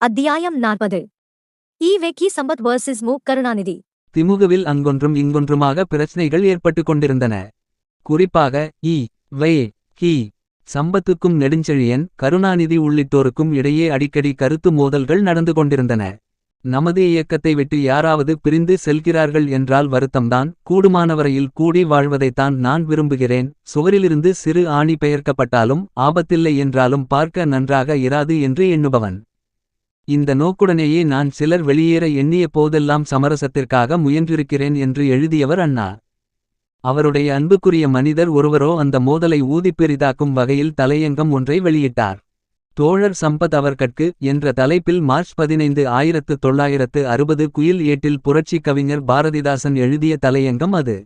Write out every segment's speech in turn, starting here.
அத்தியாயம் 40. ஈ.வே.கி. சம்பத் vs மு. கருணாநிதி. திமுகவில் அங்கொன்றும் இங்கொன்றுமாக பிரச்சனைகள் ஏற்பட்டுக் கொண்டிருந்தன. குறிப்பாக ஈ.வே.கி. சம்பத்துக்கும் நெடுஞ்செழியன், கருணாநிதி உள்ளிட்டோருக்கும் இடையே அடிக்கடி கருத்து மோதல்கள் நடந்து கொண்டிருந்தன. நமது இயக்கத்தை விட்டு யாராவது பிரிந்து செல்கிறார்கள் என்றால் வருத்தம்தான். கூடுமானவரையில் கூடி வாழ்வதைத்தான் நான் விரும்புகிறேன். சுவரிலிருந்து சிறு ஆணி பெயர்க்கப்பட்டாலும் ஆபத்தில்லை என்றாலும் பார்க்க நன்றாக இராது என்று எண்ணுபவன். இந்த நோக்குடனேயே நான் சிலர் வெளியேற எண்ணிய போதெல்லாம் சமரசத்திற்காக முயன்றிருக்கிறேன் என்று எழுதியவர் அண்ணா. அவருடைய அன்புக்குரிய மனிதர் ஒருவரோ அந்த மோதலை ஊதிப்பெரிதாக்கும் வகையில் தலையங்கம் ஒன்றை வெளியிட்டார். தோழர் சம்பத் அவர்கட்கு என்ற தலைப்பில் மார்ச் 15, 1960 குயில் ஏட்டில் புரட்சி கவிஞர் பாரதிதாசன் எழுதிய தலையங்கம் அது.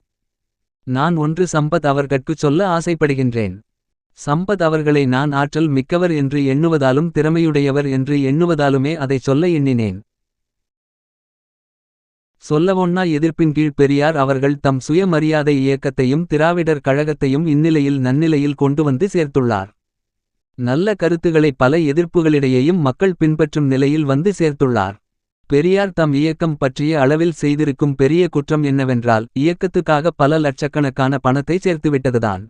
நான் ஒன்று சம்பத் அவர்கட்குச் சொல்ல ஆசைப்படுகின்றேன். சம்பத் அவர்களை நான் ஆற்றல் மிக்கவர் என்று எண்ணுவதாலும் திறமையுடையவர் என்று எண்ணுவதாலுமே அதைச் சொல்ல எண்ணினேன். சொல்லவொண்ணா எதிர்ப்பின் கீழ் பெரியார் அவர்கள் தம் சுயமரியாதை இயக்கத்தையும் திராவிடர் கழகத்தையும் இந்நிலையில் நன்னிலையில் கொண்டு வந்து சேர்த்துள்ளார். நல்ல கருத்துக்களை பல எதிர்ப்புகளிடையேயும் மக்கள் பின்பற்றும் நிலையில் வந்து சேர்த்துள்ளார். பெரியார் தம் இயக்கம் பற்றிய அளவில் செய்திருக்கும் பெரிய குற்றம் என்னவென்றால் இயக்கத்துக்காக பல லட்சக்கணக்கான பணத்தை சேர்த்துவிட்டதுதான்.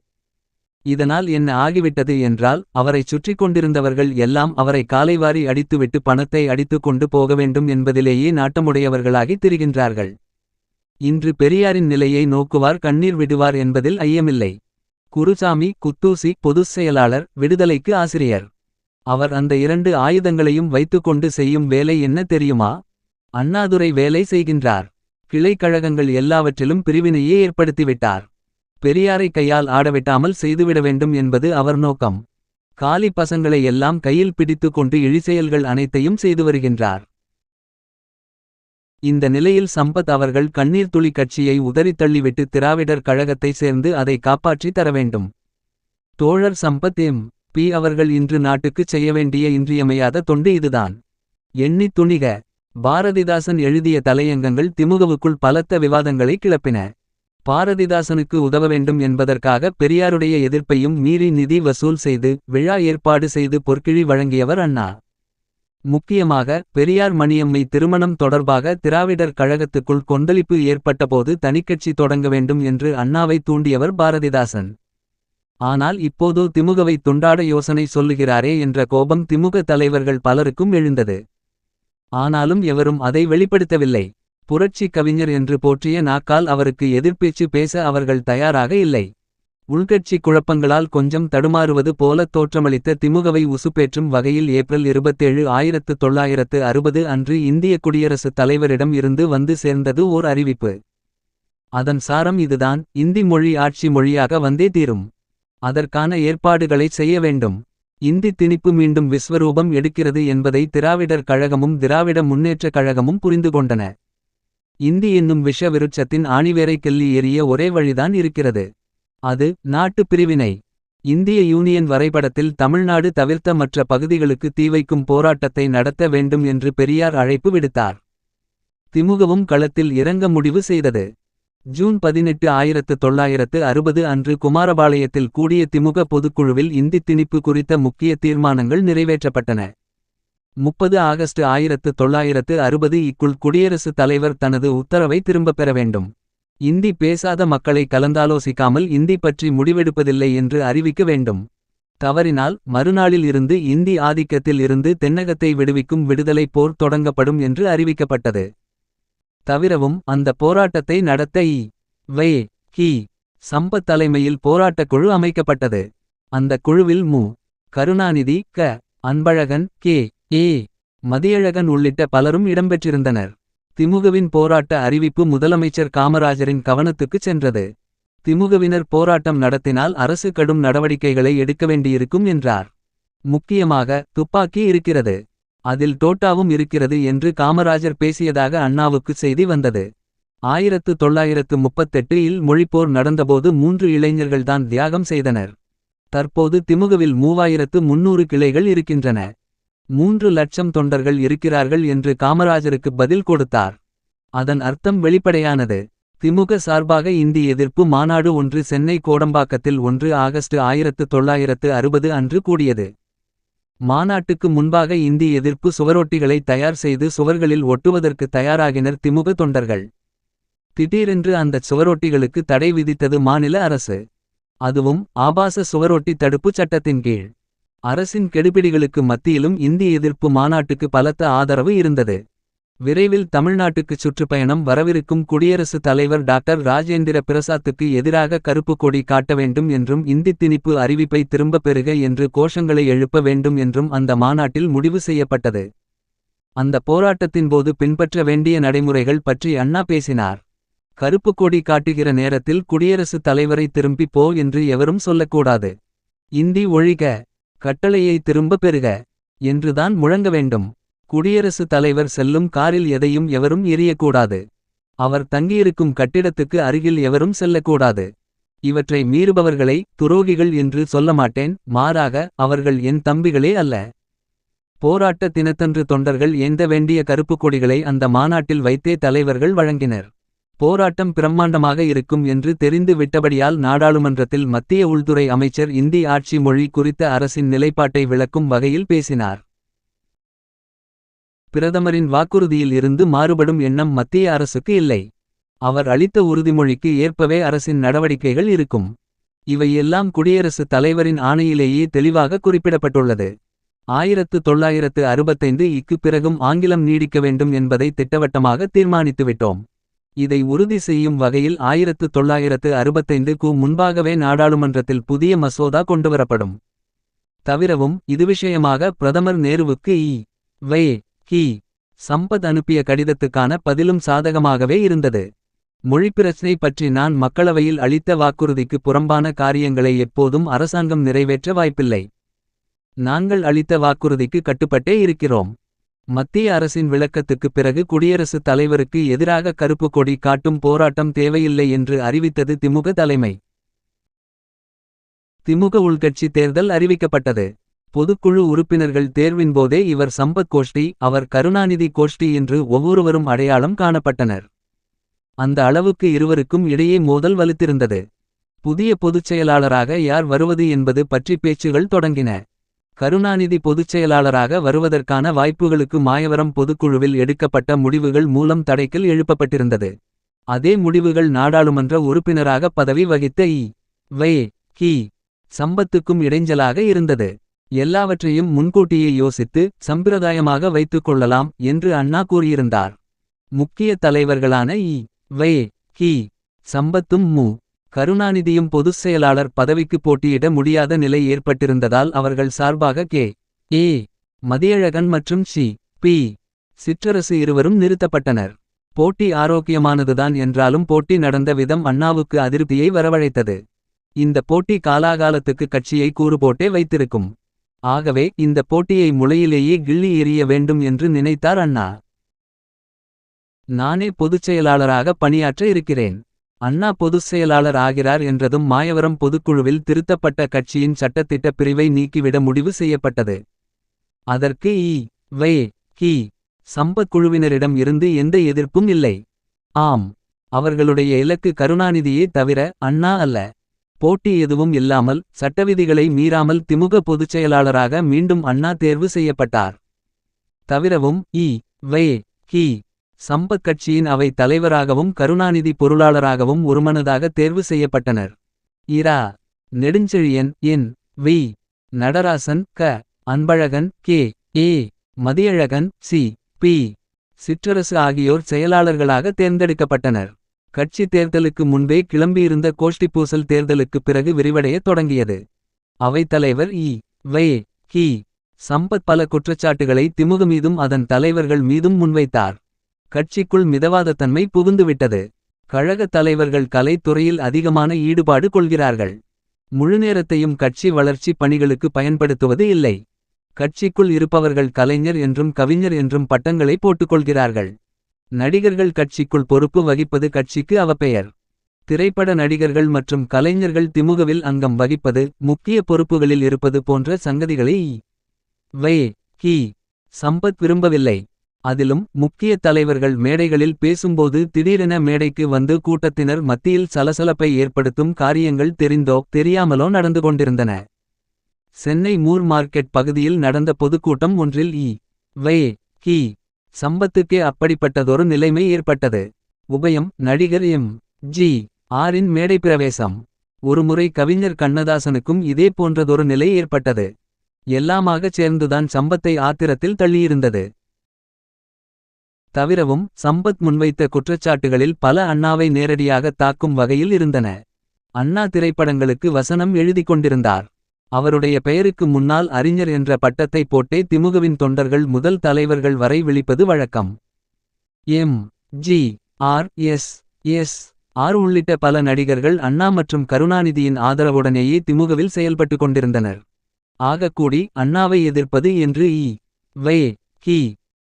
இதனால் என்ன ஆகிவிட்டது என்றால் அவரைச் சுற்றி கொண்டிருந்தவர்கள் எல்லாம் அவரை காலைவாரி அடித்துவிட்டு பணத்தை அடித்து கொண்டு போக வேண்டும் என்பதிலேயே நாட்டமுடையவர்களாகி திரிகின்றார்கள். இன்று பெரியாரின் நிலையை நோக்குவார் கண்ணீர் விடுவார் என்பதில் ஐயமில்லை. குருசாமி குத்தூசி பொதுச் செயலாளர், விடுதலைக்கு ஆசிரியர். அவர் அந்த 2 ஆயுதங்களையும் வைத்துக்கொண்டு செய்யும் வேலை என்ன தெரியுமா? அண்ணாதுரை வேலை செய்கின்றார். கிளைக்கழகங்கள் எல்லாவற்றிலும் பிரிவினையே ஏற்படுத்திவிட்டார். பெரியாரை கையால் ஆடவிட்டாமல் செய்துவிட வேண்டும் என்பது அவர் நோக்கம். காலி பசங்களை எல்லாம் கையில் பிடித்து கொண்டு இழிசெயல்கள் அனைத்தையும் செய்து வருகின்றார். இந்த நிலையில் சம்பத் அவர்கள் கண்ணீர் துளி கட்சியை உதறித் தள்ளிவிட்டு திராவிடர் கழகத்தை சேர்ந்து அதை காப்பாற்றி தர வேண்டும். தோழர் சம்பத் எம்.பி. அவர்கள் இன்று நாட்டுக்குச் செய்ய வேண்டிய இன்றியமையாத தொண்டு இதுதான். எண்ணித் துணிக. பாரதிதாசன் எழுதிய தலையங்கங்கள் திமுகவுக்குள் பலத்த விவாதங்களை கிளப்பின. பாரதிதாசனுக்கு உதவ வேண்டும் என்பதற்காக பெரியாருடைய எதிர்ப்பையும் மீறி நிதி வசூல் செய்து விழா ஏற்பாடு செய்து பொற்கிழி வழங்கியவர் அண்ணா. முக்கியமாக பெரியார் மணியம்மை திருமணம் தொடர்பாக திராவிடர் கழகத்துக்குள் கொந்தளிப்பு ஏற்பட்டபோது தனிக்கட்சி தொடங்க வேண்டும் என்று அண்ணாவை தூண்டியவர் பாரதிதாசன். ஆனால் இப்போதோ திமுகவை துண்டாட யோசனை சொல்லுகிறாரே என்ற கோபம் திமுக தலைவர்கள் பலருக்கும் எழுந்தது. ஆனாலும் எவரும் அதை வெளிப்படுத்தவில்லை. புரட்சி கவிஞர் என்று போற்றிய நாக்கால் அவருக்கு எதிர்ப்பேச்சு பேச அவர்கள் தயாராக இல்லை. உள்கட்சி குழப்பங்களால் கொஞ்சம் தடுமாறுவது போல தோற்றமளித்த திமுகவை உசுப்பேற்றும் வகையில் ஏப்ரல் 27, 1960 அன்று இந்திய குடியரசுத் தலைவரிடம் இருந்து வந்து சேர்ந்தது ஓர் அறிவிப்பு. அதன் சாரம் இதுதான்: இந்தி மொழி ஆட்சி மொழியாக வந்தே தீரும். அதற்கான ஏற்பாடுகளை செய்ய வேண்டும். இந்தி திணிப்பு மீண்டும் விஸ்வரூபம் எடுக்கிறது என்பதை திராவிடர் கழகமும் திராவிட முன்னேற்றக் கழகமும் புரிந்து கொண்டன. இந்தி என்னும் விஷ விருட்சத்தின் ஆணிவேரை கிள்ளி எறிய ஒரே வழிதான் இருக்கிறது. அது நாட்டு பிரிவினை. இந்திய யூனியன் வரைபடத்தில் தமிழ்நாடு தவிர்த்த மற்ற பகுதிகளுக்கு தீவைக்கும் போராட்டத்தை நடத்த வேண்டும் என்று பெரியார் அழைப்பு விடுத்தார். திமுகவும் களத்தில் இறங்க முடிவு செய்தது. ஜூன் 18, 1960 அன்று குமாரபாளையத்தில் கூடிய திமுக பொதுக்குழுவில் இந்தி திணிப்பு குறித்த முக்கிய தீர்மானங்கள் நிறைவேற்றப்பட்டன. 30 ஆகஸ்ட் 1960 க்குள் குடியரசுத் தலைவர் தனது உத்தரவை திரும்பப் பெற வேண்டும். இந்தி பேசாத மக்களை கலந்தாலோசிக்காமல் இந்தி பற்றி முடிவெடுப்பதில்லை என்று அறிவிக்க வேண்டும். தவறினால் மறுநாளில் இருந்து இந்தி ஆதிக்கத்தில் இருந்து தென்னகத்தை விடுவிக்கும் விடுதலை போர் தொடங்கப்படும் என்று அறிவிக்கப்பட்டது. தவிரவும் அந்த போராட்டத்தை நடத்த ஈ.வே.கி. சம்பத் தலைமையில் போராட்டக் குழு அமைக்கப்பட்டது. அந்த குழுவில் மு. கருணாநிதி, க. அன்பழகன், கே.ஏ. மதியழகன் உள்ளிட்ட பலரும் இடம்பெற்றிருந்தனர். திமுகவின் போராட்ட அறிவிப்பு முதலமைச்சர் காமராஜரின் கவனத்துக்குச் சென்றது. திமுகவினர் போராட்டம் நடத்தினால் அரசு கடும் நடவடிக்கைகளை எடுக்க வேண்டியிருக்கும் என்றார். முக்கியமாக துப்பாக்கி இருக்கிறது, அதில் தோட்டாவும் இருக்கிறது என்று காமராஜர் பேசியதாக அண்ணாவுக்கு செய்தி வந்தது. 1938 இல் மொழிப்போர் நடந்தபோது 3 இளைஞர்கள்தான் தியாகம் செய்தனர். தற்போது திமுகவில் 3300 கிளைகள் இருக்கின்றன. 3 லட்சம் தொண்டர்கள் இருக்கிறார்கள் என்று காமராஜருக்கு பதில் கொடுத்தார். அதன் அர்த்தம் வெளிப்படையானது. திமுக சார்பாக இந்தி எதிர்ப்பு மாநாடு ஒன்று சென்னை கோடம்பாக்கத்தில் 1 ஆகஸ்ட் 1960 அன்று கூடியது. மாநாட்டுக்கு முன்பாக இந்தி எதிர்ப்பு சுவரொட்டிகளை தயார் செய்து சுவர்களில் ஒட்டுவதற்கு தயாராகினர் திமுக தொண்டர்கள். திடீரென்று அந்தச் சுவரொட்டிகளுக்கு தடை விதித்தது மாநில அரசு. அதுவும் ஆபாச சுவரொட்டி தடுப்புச் சட்டத்தின் கீழ். அரசின் கெடுபிடிகளுக்கு மத்தியிலும் இந்தி எதிர்ப்பு மாநாட்டுக்கு பலத்த ஆதரவு இருந்தது. விரைவில் தமிழ்நாட்டுக்குச் சுற்றுப்பயணம் வரவிருக்கும் குடியரசுத் தலைவர் டாக்டர் ராஜேந்திர பிரசாத்துக்கு எதிராக கருப்பு கொடி காட்ட வேண்டும் என்றும் இந்தி திணிப்பு அறிவிப்பை திரும்பப் பெறுக என்று கோஷங்களை எழுப்ப வேண்டும் என்றும் அந்த மாநாட்டில் முடிவு செய்யப்பட்டது. அந்த போராட்டத்தின்போது பின்பற்ற வேண்டிய நடைமுறைகள் பற்றி அண்ணா பேசினார். கருப்பு கொடி காட்டுகிற நேரத்தில் குடியரசுத் தலைவரை திரும்பி போ என்று எவரும் சொல்லக்கூடாது. இந்தி ஒழிக, கட்டளையை திரும்ப பெறுக என்றுதான் முழங்க வேண்டும். குடியரசுத் தலைவர் செல்லும் காரில் எதையும் எவரும் எறியக்கூடாது. அவர் தங்கியிருக்கும் கட்டிடத்துக்கு அருகில் எவரும் செல்லக்கூடாது. இவற்றை மீறுபவர்களை துரோகிகள் என்று சொல்ல மாட்டேன், மாறாக அவர்கள் என் தம்பிகளே அல்ல. போராட்ட தினத்தன்று தொண்டர்கள் ஏந்த வேண்டிய கருப்பு கொடிகளை அந்த மாநாட்டில் வைத்தே தலைவர்கள் வழங்கினர். போராட்டம் பிரம்மாண்டமாக இருக்கும் என்று தெரிந்து விட்டபடியால் நாடாளுமன்றத்தில் மத்திய உள்துறை அமைச்சர் இந்தி ஆட்சி மொழி குறித்த அரசின் நிலைப்பாட்டை விளக்கும் வகையில் பேசினார். பிரதமரின் வாக்குறுதியில் இருந்து மாறுபடும் எண்ணம் மத்திய அரசுக்கு இல்லை. அவர் அளித்த உறுதிமொழிக்கு ஏற்பவே அரசின் நடவடிக்கைகள் இருக்கும். இவையெல்லாம் குடியரசுத் தலைவரின் ஆணையிலேயே தெளிவாக குறிப்பிடப்பட்டுள்ளது. 1965க்கு பிறகும் ஆங்கிலம் நீடிக்க வேண்டும் என்பதை திட்டவட்டமாக தீர்மானித்துவிட்டோம். இதை உறுதி செய்யும் வகையில் 1965க்கு முன்பாகவே நாடாளுமன்றத்தில் புதிய மசோதா கொண்டுவரப்படும். தவிரவும் இது விஷயமாக பிரதமர் நேருவுக்கு வை. கி. சம்பத் அனுப்பிய கடிதத்துக்கான பதிலும் சாதகமாகவே இருந்தது. மொழிப்பிரச்சினை பற்றி நான் மக்களவையில் அளித்த வாக்குறுதிக்கு புறம்பான காரியங்களை எப்போதும் அரசாங்கம் நிறைவேற்ற வாய்ப்பில்லை. நாங்கள் அளித்த வாக்குறுதிக்கு கட்டுப்பட்டே இருக்கிறோம். மத்திய அரசின் விளக்கத்துக்குப் பிறகு குடியரசுத் தலைவருக்கு எதிராக கருப்பு கொடி காட்டும் போராட்டம் தேவையில்லை என்று அறிவித்தது திமுக தலைமை. திமுக உள்கட்சி தேர்தல் அறிவிக்கப்பட்டது. பொதுக்குழு உறுப்பினர்கள் தேர்வின்போதே இவர் சம்பத் கோஷ்டி, அவர் கருணாநிதி கோஷ்டி என்று ஒவ்வொருவரும் அடையாளம் காணப்பட்டனர். அந்த அளவுக்கு இருவருக்கும் இடையே மோதல் வலுத்திருந்தது. புதிய பொதுச்செயலாளராக யார் வருவது என்பது பற்றி பேச்சுகள் தொடங்கின. கருணாநிதி பொதுச்செயலாளராக வருவதற்கான வாய்ப்புகளுக்கு மாயவரம் பொதுக்குழுவில் எடுக்கப்பட்ட முடிவுகள் மூலம் தடைக்கல் எழுப்பப்பட்டிருந்தது. அதே முடிவுகள் நாடாளுமன்ற உறுப்பினராக பதவி வகித்த வை. கி. சம்பத்துக்கும் இடைஞ்சலாக இருந்தது. எல்லாவற்றையும் முன்கூட்டியே யோசித்து சம்பிரதாயமாக வைத்துக் கொள்ளலாம் என்று அண்ணா கூறியிருந்தார். முக்கிய தலைவர்களான வை. கி. சம்பத்தும் கருணாநிதியும் பொதுச் செயலாளர் பதவிக்கு போட்டியிட முடியாத நிலை ஏற்பட்டிருந்ததால் அவர்கள் சார்பாக கே. மதியழகன் மற்றும் பி. சிற்றரசு இருவரும் நிறுத்தப்பட்டனர். போட்டி ஆரோக்கியமானதுதான் என்றாலும் போட்டி நடந்த விதம் அண்ணாவுக்கு அதிருப்தியை வரவழைத்தது. இந்த போட்டி காலாகாலத்துக்கு கட்சியை கூறுபோட்டே வைத்திருக்கும். ஆகவே இந்த போட்டியை முளையிலேயே கிள்ளி எறிய வேண்டும் என்று நினைத்தார் அண்ணா. நானே பொதுச் செயலாளராக பணியாற்ற இருக்கிறேன். அண்ணா பொதுச் செயலாளர் ஆகிறார் என்றதும் மாயவரம் பொதுக்குழுவில் திருத்தப்பட்ட கட்சியின் சட்டத்திட்ட பிரிவை நீக்கிவிட முடிவு செய்யப்பட்டது. அதற்கு வை. கி. சம்பத் குழுவினரிடம் இருந்து எந்த எதிர்ப்பும் இல்லை. ஆம், அவர்களுடைய இலக்கு கருணாநிதியே தவிர அண்ணா அல்ல. போட்டி எதுவும் இல்லாமல் சட்டவிதிகளை மீறாமல் திமுக பொதுச் செயலாளராக மீண்டும் அண்ணா தேர்வு செய்யப்பட்டார். தவிரவும் வை. கி. சம்பத் கட்சியின் அவை தலைவராகவும் கருணாநிதி பொருளாளராகவும் ஒருமனதாக தேர்வு செய்யப்பட்டனர். இரா. நெடுஞ்செழியன் என். வி. நடராசன் க. அன்பழகன் கே. மதியழகன் பி. சிற்றரசு ஆகியோர் செயலாளர்களாக தேர்ந்தெடுக்கப்பட்டனர். கட்சி தேர்தலுக்கு முன்பே கிளம்பியிருந்த கோஷ்டிப்பூசல் தேர்தலுக்குப் பிறகு விரிவடையத் தொடங்கியது. அவைத்தலைவர் வை. கி. சம்பத் பல குற்றச்சாட்டுகளை திமுக மீதும் அதன் தலைவர்கள் மீதும் முன்வைத்தார். கட்சிக்குள் மிதவாதத்தன்மை புகுந்துவிட்டது. கழகத் தலைவர்கள் கலைத்துறையில் அதிகமான ஈடுபாடு கொள்கிறார்கள். முழுநேரத்தையும் கட்சி வளர்ச்சி பணிகளுக்கு பயன்படுத்துவது இல்லை. கட்சிக்குள் இருப்பவர்கள் கலைஞர் என்றும் கவிஞர் என்றும் பட்டங்களை போட்டுக்கொள்கிறார்கள். நடிகர்கள் கட்சிக்குள் பொறுப்பு வகிப்பது கட்சிக்கு அவப்பெயர். திரைப்பட நடிகர்கள் மற்றும் கலைஞர்கள் திமுகவில் அங்கம் வகிப்பது, முக்கிய பொறுப்புகளில் இருப்பது போன்ற சங்கதிகளை வை. கி. சம்பத் விரும்பவில்லை. அதிலும் முக்கிய தலைவர்கள் மேடைகளில் பேசும்போது திடீரென மேடைக்கு வந்து கூட்டத்தினர் மத்தியில் சலசலப்பை ஏற்படுத்தும் காரியங்கள் தெரிந்தோ தெரியாமலோ நடந்து கொண்டிருந்தன. சென்னை மூர் மார்க்கெட் பகுதியில் நடந்த பொதுக்கூட்டம் ஒன்றில் வே. கி. சம்பத்துக்கே அப்படிப்பட்டதொரு நிலைமை ஏற்பட்டது. உபயம் நடிகர் ஜி. ஆரின் மேடைப்பிரவேசம். ஒருமுறை கவிஞர் கண்ணதாசனுக்கும் இதே போன்றதொரு நிலை ஏற்பட்டது. எல்லாமாகச் சேர்ந்துதான் சம்பத்தை ஆத்திரத்தில் தள்ளியிருந்தது. தவிரவும் சம்பத் முன்வைத்த குற்றச்சாட்டுகளில் பல அண்ணாவை நேரடியாக தாக்கும் வகையில் இருந்தன. அண்ணா திரைப்படங்களுக்கு வசனம் எழுதிக் கொண்டிருந்தார். அவருடைய பெயருக்கு முன்னால் அறிஞர் என்ற பட்டத்தை போட்டே திமுகவின் தொண்டர்கள் முதல் தலைவர்கள் வரை விழிப்பது வழக்கம். ஜி. ஆர் உள்ளிட்ட பல நடிகர்கள் அண்ணா மற்றும் கருணாநிதியின் ஆதரவுடனேயே திமுகவில் செயல்பட்டு கொண்டிருந்தனர். ஆகக்கூடி அண்ணாவை எதிர்ப்பது என்று வே. கி.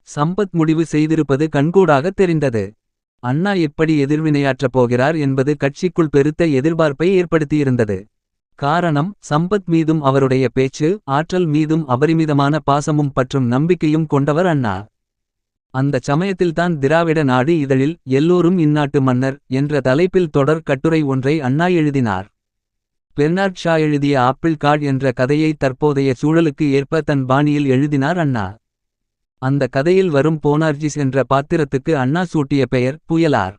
சம்பத் முடிவு செய்திருப்பது கண்கூடாகத் தெரிந்தது. அண்ணா எப்படி எதிர்வினையாற்றப் போகிறார் என்பது கட்சிக்குள் பெருத்த எதிர்பார்ப்பை ஏற்படுத்தியிருந்தது. காரணம், சம்பத் மீதும் அவருடைய பேச்சு ஆற்றல் மீதும் அபரிமிதமான பாசமும் பற்றும் நம்பிக்கையும் கொண்டவர் அண்ணா. அந்தச் சமயத்தில்தான் திராவிட நாடு இதழில் எல்லோரும் இந்நாட்டு மன்னர் என்ற தலைப்பில் தொடர் கட்டுரை ஒன்றை அண்ணா எழுதினார். பெர்னார்ட் ஷா எழுதிய ஆப்பிள் கார்ட் என்ற கதையை தற்போதைய சூழலுக்கு ஏற்ப தன் பாணியில் எழுதினார் அண்ணா. அந்த கதையில் வரும் போனார்ஜிஸ் என்ற பாத்திரத்துக்கு அண்ணா சூட்டிய பெயர் புயலார்.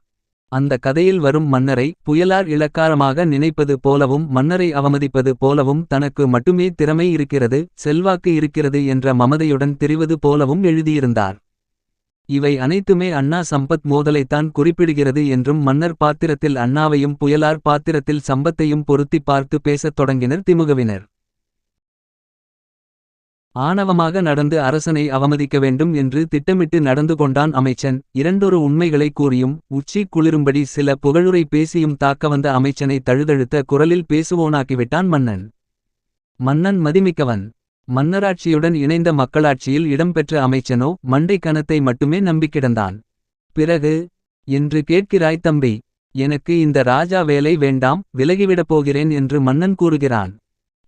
அந்த கதையில் வரும் மன்னரை புயலார் இளக்காரமாக நினைப்பது போலவும் மன்னரை அவமதிப்பது போலவும் தனக்கு மட்டுமே திறமை இருக்கிறது செல்வாக்கு இருக்கிறது என்ற மமதையுடன் திரிவது போலவும் எழுதியிருந்தார். இவை அனைத்துமே அண்ணா சம்பத் மோதலைத்தான் குறிப்பிடுகிறது என்றும் மன்னர் பாத்திரத்தில் அண்ணாவையும் புயலார் பாத்திரத்தில் சம்பத்தையும் பொருத்தி பார்த்து பேசத் தொடங்கினர் திமுகவினர். ஆணவமாக நடந்து அரசனை அவமதிக்க வேண்டும் என்று திட்டமிட்டு நடந்து கொண்டான் அமைச்சன். இரண்டொரு உண்மைகளை கூறியும் உச்சி குளிரும்படி சில புகழுரை பேசியும் தாக்க வந்த அமைச்சனை தழுதழுத்த குரலில் பேசுவோனாக்கிவிட்டான் மன்னன். மன்னன் மதிமிக்கவன். மன்னராட்சியுடன் இணைந்த மக்களாட்சியில் இடம்பெற்ற அமைச்சனோ மண்டை கணத்தை மட்டுமே நம்பிக்கிடந்தான். பிறகு என்று கேட்கிறாய் தம்பி, எனக்கு இந்த ராஜா வேலை வேண்டாம், விலகிவிடப் போகிறேன் என்று மன்னன் கூறுகிறான்.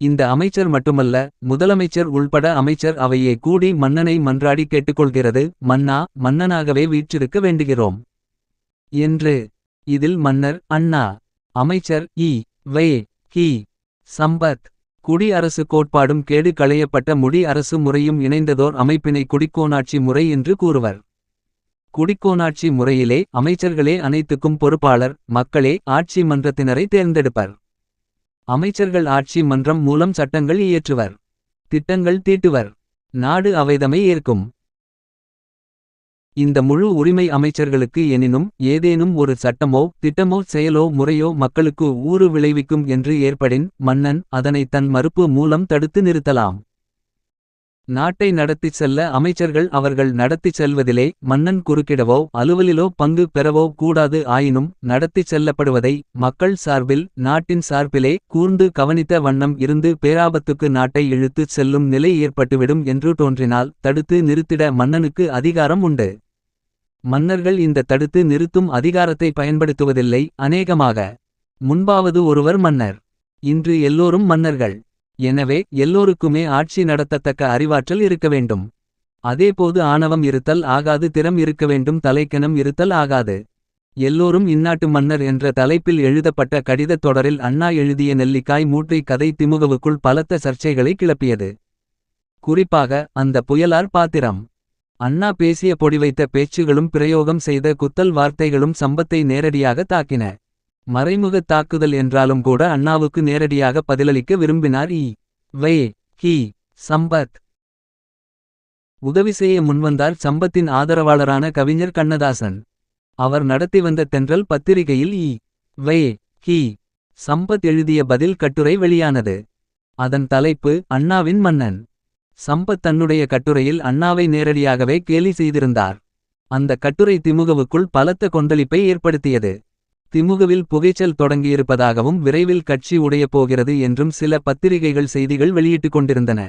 இந்த அமைச்சர் மட்டுமல்ல, முதலமைச்சர் உள்பட அமைச்சர் அவையே கூடி மன்னனை மன்றாடி கேட்டுக்கொள்கிறது, மன்னா, மன்னனாகவே வீற்றிருக்க வேண்டுகிறோம் என்று. இதில் மன்னர் அண்ணா, அமைச்சர் வே. கி. சம்பத், குடி அரசு கோட்பாடும் கேடு களையப்பட்ட முடி அரசு முறையும் இணைந்ததோர் அமைப்பினை குடிக்கோனாட்சி முறை என்று கூறுவர். குடிக்கோனாட்சி முறையிலே அமைச்சர்களே அனைத்துக்கும் பொறுப்பாளர், மக்களே ஆட்சி மன்றத்தினரை தேர்ந்தெடுப்பர். அமைச்சர்கள் ஆட்சி மன்றம் மூலம் சட்டங்கள் இயற்றுவர், திட்டங்கள் தீட்டுவர், நாடு அவைதமை ஏற்கும். இந்த முழு உரிமை அமைச்சர்களுக்கு எனினும் ஏதேனும் ஒரு சட்டமோ திட்டமோ செயலோ முறையோ மக்களுக்கு ஊறு விளைவிக்கும் என்று ஏற்படின் மன்னன் அதனை தன் மறுப்பு மூலம் தடுத்து நிறுத்தலாம். நாட்டை நடத்திச் செல்ல அமைச்சர்கள் அவர்கள் நடத்திச் செல்வதிலே மன்னன் குறுக்கிடவோ அலுவலிலோ பங்கு பெறவோ கூடாது. ஆயினும் நடத்திச் செல்லப்படுவதை மக்கள் சார்பில் நாட்டின் சார்பிலே கூர்ந்து கவனித்த வண்ணம் இருந்து பேராபத்துக்கு நாட்டை இழுத்துச் செல்லும் நிலை ஏற்பட்டுவிடும் என்று தோன்றினால் தடுத்து நிறுத்திட மன்னனுக்கு அதிகாரம் உண்டு. மன்னர்கள் இந்த தடுத்து நிறுத்தும் அதிகாரத்தை பயன்படுத்துவதில்லை. அநேகமாக முன்பாவது ஒருவர் மன்னர், இன்று எல்லோரும் மன்னர்கள். எனவே எல்லோருக்குமே ஆட்சி நடத்தத்தக்க அறிவாற்றல் இருக்க வேண்டும். அதேபோது ஆணவம் இருத்தல் ஆகாது, திறம் இருக்க வேண்டும், தலைக்கணம் இருத்தல் ஆகாது. எல்லோரும் இந்நாட்டு மன்னர் என்ற தலைப்பில் எழுதப்பட்ட கடிதத் தொடரில் அண்ணா எழுதிய நெல்லிக்காய் மூட்டை கதை திமுகவுக்குள் பலத்த சர்ச்சைகளை கிளப்பியது. குறிப்பாக அந்த புயலார் பாத்திரம். அண்ணா பேசிய பொடிவைத்த பேச்சுகளும் பிரயோகம் செய்த குத்தல் வார்த்தைகளும் சம்பத்தை நேரடியாக தாக்கின. மறைமுகத் தாக்குதல் என்றாலும் கூட அண்ணாவுக்கு நேரடியாக பதிலளிக்க விரும்பினார் வே. கி. சம்பத். உதவி செய்ய முன்வந்தார் சம்பத்தின் ஆதரவாளரான கவிஞர் கண்ணதாசன். அவர் நடத்தி வந்த தென்றல் பத்திரிகையில் வே. கி. சம்பத் எழுதிய பதில் கட்டுரை வெளியானது. அதன் தலைப்பு அண்ணாவின் மன்னன். சம்பத் தன்னுடைய கட்டுரையில் அண்ணாவை நேரடியாகவே கேலி செய்திருந்தார். அந்த கட்டுரை திமுகவுக்குள் பலத்த கொந்தளிப்பை ஏற்படுத்தியது. திமுகவில் புகைச்சல் தொடங்கியிருப்பதாகவும் விரைவில் கட்சி உடையப் போகிறது என்றும் சில பத்திரிகைகள் செய்திகள் வெளியிட்டுக் கொண்டிருந்தன.